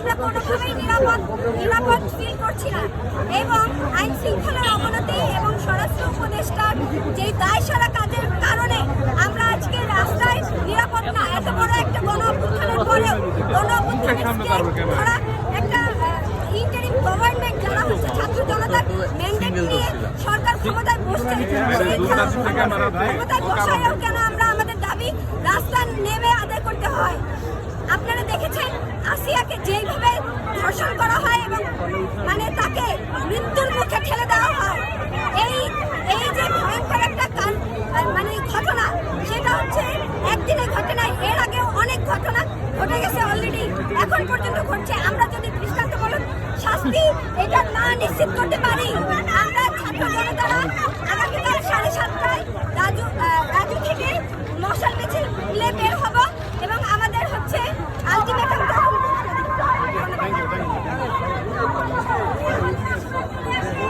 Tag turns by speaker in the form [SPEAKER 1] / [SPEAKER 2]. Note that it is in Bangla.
[SPEAKER 1] আমরা কোনোভাবেই নিরাপদ ফিল করছি না। এবং আইন শৃঙ্খলার অবনতি এবং স্বরাষ্ট্র উপদেষ্টার যে দায়সারা কাজের কারণে আমরা আজকে রাস্তায় নিরাপদ না। এত বড় একটা গণ অভ্যুত্থানের পরেও গণ অভ্যুত্থানের ধরা একটা ইন্টারিম গভর্নমেন্ট যারা হচ্ছে ছাত্র জনতার ম্যান্ডেট নিয়ে সরকার ক্ষমতায় বসছে, সেই ক্ষমতায় বসায়ও কেন আমরা আমাদের দাবি রাস্তা নেমে আদায় করতে হয়। আপনারা দেখেছেন আসিয়াকে যেইভাবে ধর্ষণ করা হয় এবং মানে তাকে মৃত্যুর মুখে ঠেলে দেওয়া হয়, এই যে ভয়ঙ্কর একটা মানে ঘটনা, সেটা হচ্ছে একদিনের ঘটনা। এর আগেও অনেক ঘটনা ঘটে গেছে অলরেডি, এখন পর্যন্ত ঘটছে। আমরা যদি দৃষ্টান্তমূলক শাস্তি এটা না নিশ্চিত করতে পারি